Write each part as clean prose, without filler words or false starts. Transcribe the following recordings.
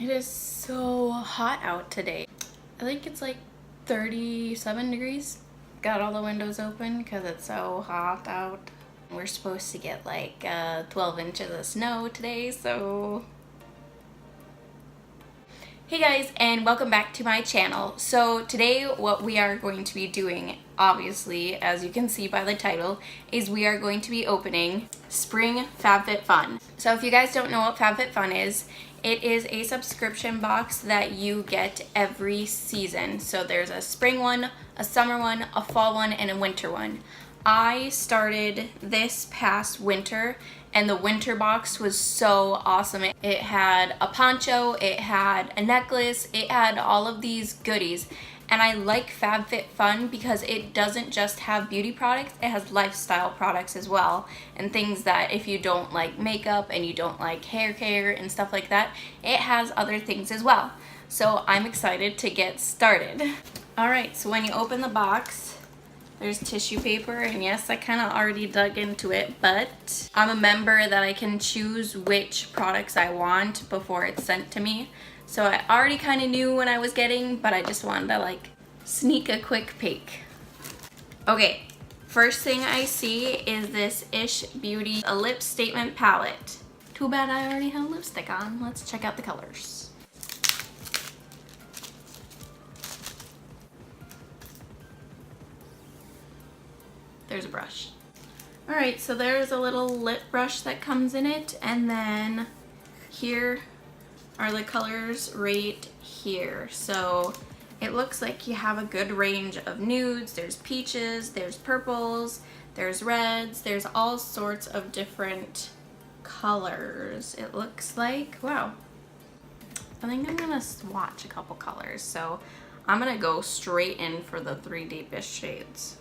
It is so hot out today. I think it's like 37 degrees. Got all the windows open because it's so hot out. We're supposed to get like 12 inches of snow today, so... Hey guys, and welcome back to my channel. So today what we are going to be doing, obviously, as you can see by the title, is we are going to be opening Spring FabFitFun. So if you guys don't know what FabFitFun is, it is a subscription box that you get every season. So there's a spring one, a summer one, a fall one, and a winter one. I started this past winter and the winter box was so awesome. It had a poncho, it had a necklace, it had all of these goodies. And I like FabFitFun because it doesn't just have beauty products, it has lifestyle products as well. And things that if you don't like makeup and you don't like hair care and stuff like that, it has other things as well. So I'm excited to get started. Alright, so when you open the box, there's tissue paper, and yes, I kind of already dug into it, but I'm a member that I can choose which products I want before it's sent to me. So I already kind of knew what I was getting, but I just wanted to like sneak a quick peek. Okay, first thing I see is this Ish Beauty a lip statement palette. Too bad I already have lipstick on. Let's check out the colors. There's a brush. Alright, so there's a little lip brush that comes in it, and then here are the colors right here. So it looks like you have a good range of nudes. There's peaches, there's purples, there's reds, there's all sorts of different colors. It looks like, wow. I think I'm gonna swatch a couple colors. So I'm gonna go straight in for the three deepest shades.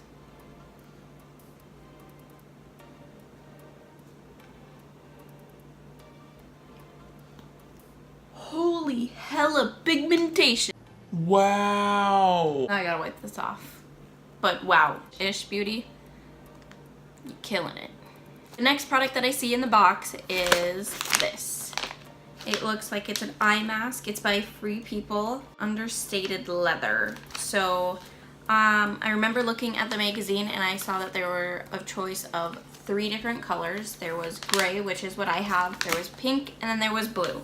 Holy hella pigmentation. Wow. I gotta wipe this off. But wow, Ish Beauty, you're killing it. The next product that I see in the box is this. It looks like it's an eye mask. It's by Free People, Understated Leather. So I remember looking at the magazine and I saw that there were a choice of 3 different colors. There was gray, which is what I have. There was pink, and then there was blue.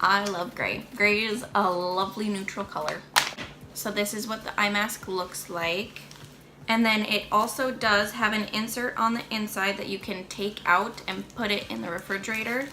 I love gray. Gray is a lovely neutral color. So this is what the eye mask looks like. And then it also does have an insert on the inside that you can take out and put it in the refrigerator.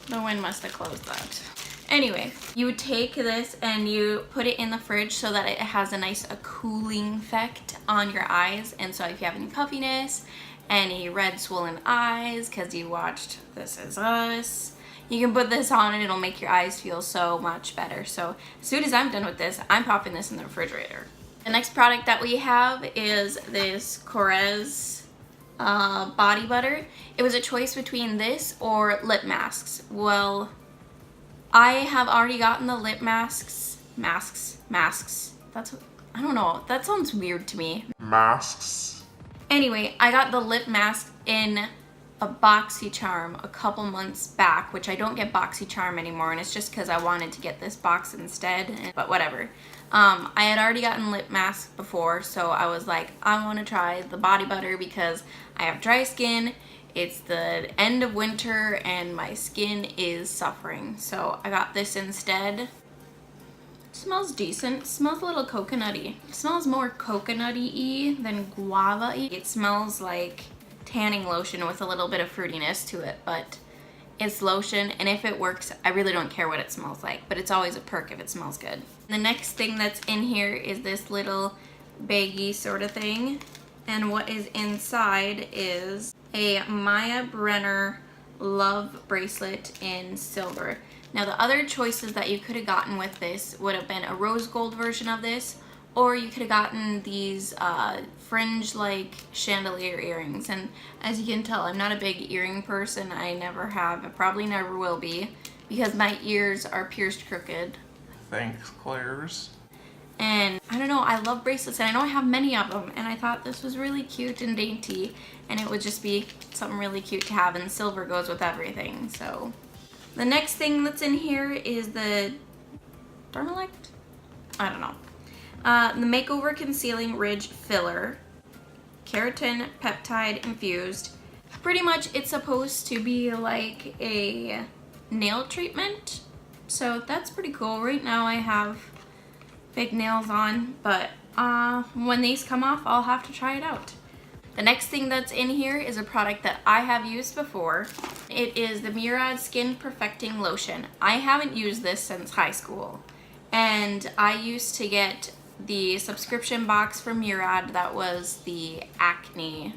The wind must have closed that. Anyway, you take this and you put it in the fridge so that it has a cooling effect on your eyes. And so if you have any puffiness, any red swollen eyes because you watched This Is Us, you can put this on and it'll make your eyes feel so much better. So as soon as I'm done with this, I'm popping this in the refrigerator. The next product that we have is this KORRES body butter. It was a choice between this or lip masks. Well, I have already gotten the lip masks. That's what, I don't know. That sounds weird to me. Masks. Anyway, I got the lip mask in a BoxyCharm a couple months back, which I don't get BoxyCharm anymore, and it's just because I wanted to get this box instead, but whatever. I had already gotten lip masks before, so I was like, I want to try the body butter because I have dry skin. It's the end of winter and my skin is suffering. So I got this instead. It smells decent. It smells a little coconutty. It smells more coconutty-y than guava-y. It smells like tanning lotion with a little bit of fruitiness to it, but it's lotion, and if it works, I really don't care what it smells like, but it's always a perk if it smells good. The next thing that's in here is this little baggie sort of thing, and what is inside is a BRENNER Love Bracelet in silver. Now the other choices that you could have gotten with this would have been a rose gold version of this, or you could have gotten these fringe-like chandelier earrings. And as you can tell, I'm not a big earring person. I never have. I probably never will be because my ears are pierced crooked. Thanks, Claire's. And I don't know, I love bracelets and I know I have many of them, and I thought this was really cute and dainty and it would just be something really cute to have, and silver goes with everything. So the next thing that's in here is the DERMELECT? I don't know. The Makeover Concealing Ridge Filler, keratin peptide infused. Pretty much it's supposed to be like a nail treatment, so that's pretty cool. Right now I have fake nails on, but when these come off I'll have to try it out. The next thing that's in here is a product that I have used before. It is the Murad Skin Perfecting Lotion. I haven't used this since high school, and I used to get the subscription box from Murad that was the acne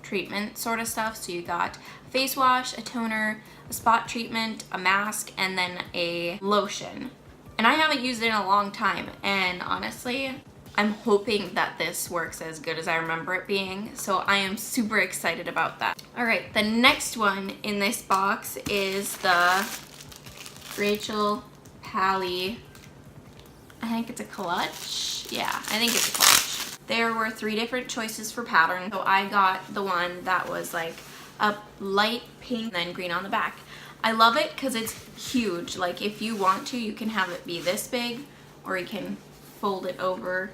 treatment sort of stuff. So you got a face wash, a toner, a spot treatment, a mask, and then a lotion. And I haven't used it in a long time, and honestly I'm hoping that this works as good as I remember it being, so I am super excited about that. Alright, the next one in this box is the Rachel Pally, I think it's a clutch? Yeah, I think it's a clutch. There were 3 different choices for pattern, so I got the one that was like a light pink and then green on the back. I love it because it's huge. Like if you want to, you can have it be this big, or you can fold it over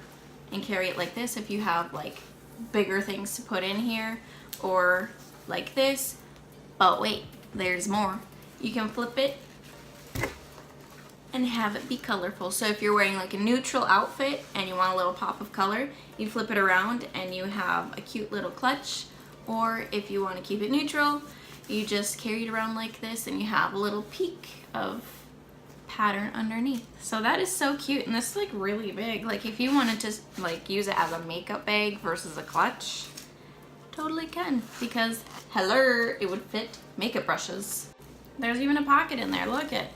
and carry it like this if you have like bigger things to put in here, or like this. But wait, there's more. You can flip it and have it be colorful. So if you're wearing like a neutral outfit and you want a little pop of color, you flip it around and you have a cute little clutch. Or if you want to keep it neutral, you just carry it around like this and you have a little peak of pattern underneath. So that is so cute, and this is like really big. Like if you wanted to like use it as a makeup bag versus a clutch, totally can, because hello, it would fit makeup brushes. There's even a pocket in there, look it.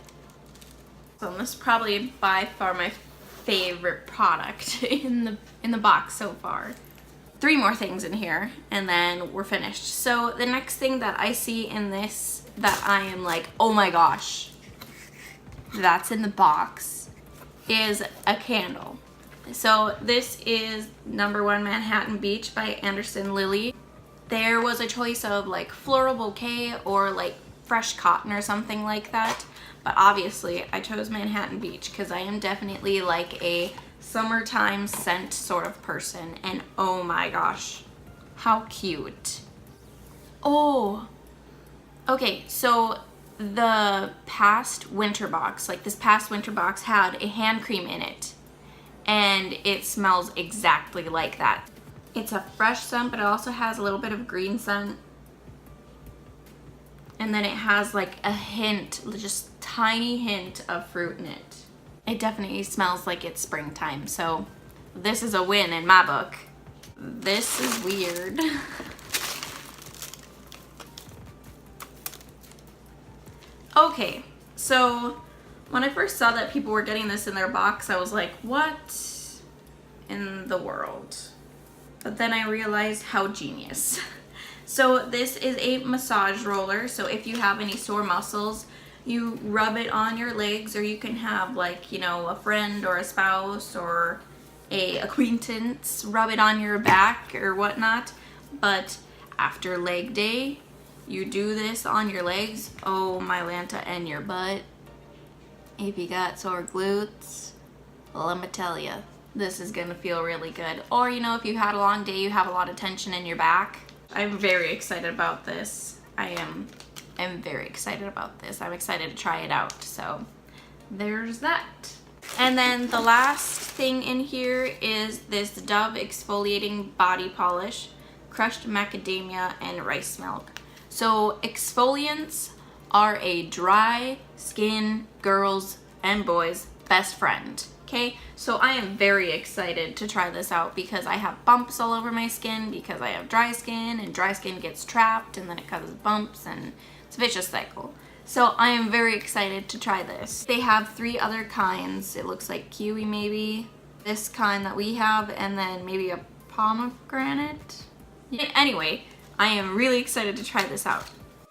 So this is probably by far my favorite product in the box so far. 3 more things in here and then we're finished. So the next thing that I see in this that I am like, oh my gosh, that's in the box, is a candle. So this is #1 Manhattan Beach by Lilly. There was a choice of like floral bouquet or like fresh cotton or something like that, but obviously I chose Manhattan Beach because I am definitely like a summertime scent sort of person, and oh my gosh, how cute. Oh, okay, so the past winter box, like this past winter box, had a hand cream in it, and it smells exactly like that. It's a fresh scent, but it also has a little bit of green scent, and then it has like a hint, just tiny hint of fruit in it. It definitely smells like it's springtime, so this is a win in my book. This is weird. Okay, so when I first saw that people were getting this in their box, I was like, what in the world? But then I realized how genius. So this is a massage roller, so if you have any sore muscles, you rub it on your legs, or you can have like, you know, a friend or a spouse or a acquaintance rub it on your back or whatnot. But after leg day, you do this on your legs, oh my Lanta, and your butt. If you got sore glutes, let me tell you, this is gonna feel really good. Or, you know, if you had a long day, you have a lot of tension in your back. I'm very excited about this. I'm very excited about this. I'm excited to try it out, so there's that. And then the last thing in here is this Dove Exfoliating Body Polish, crushed macadamia and rice milk. So exfoliants are a dry skin girls and boys best friend. Okay, so I am very excited to try this out because I have bumps all over my skin because I have dry skin, and dry skin gets trapped and then it causes bumps, and it's a vicious cycle. So I am very excited to try this. They have 3 other kinds. It looks like kiwi maybe, this kind that we have, and then maybe a pomegranate. Yeah, anyway, I am really excited to try this out.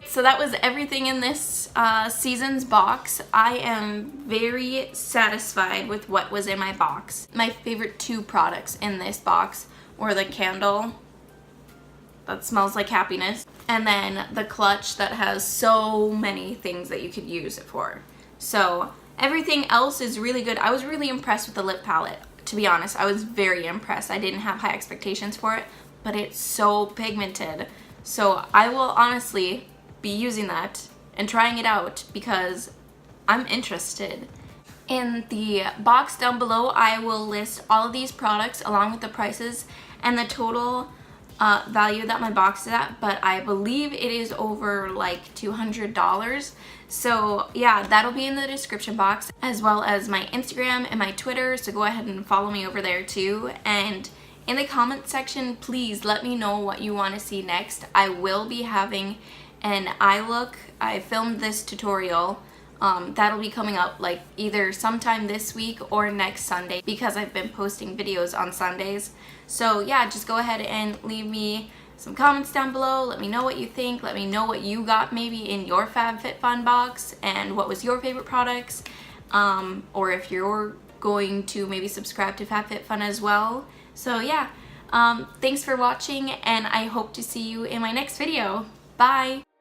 So that was everything in this season's box. I am very satisfied with what was in my box. My favorite 2 products in this box were the candle that smells like happiness, and then the clutch that has so many things that you could use it for. So everything else is really good. I was really impressed with the lip palette, to be honest. I was very impressed. I didn't have high expectations for it, but it's so pigmented. So I will honestly be using that and trying it out because I'm interested. In the box down below, I will list all of these products along with the prices and the total value that my box is at, but I believe it is over like $200. So yeah, that'll be in the description box, as well as my Instagram and my Twitter, so go ahead and follow me over there too. And in the comment section, please let me know what you want to see next. I will be having an eye look. I filmed this tutorial. That'll be coming up like either sometime this week or next Sunday because I've been posting videos on Sundays. So yeah, just go ahead and leave me some comments down below. Let me know what you think. Let me know what you got maybe in your FabFitFun box and what was your favorite products. Or if you're going to maybe subscribe to FabFitFun as well. So yeah, thanks for watching, and I hope to see you in my next video. Bye!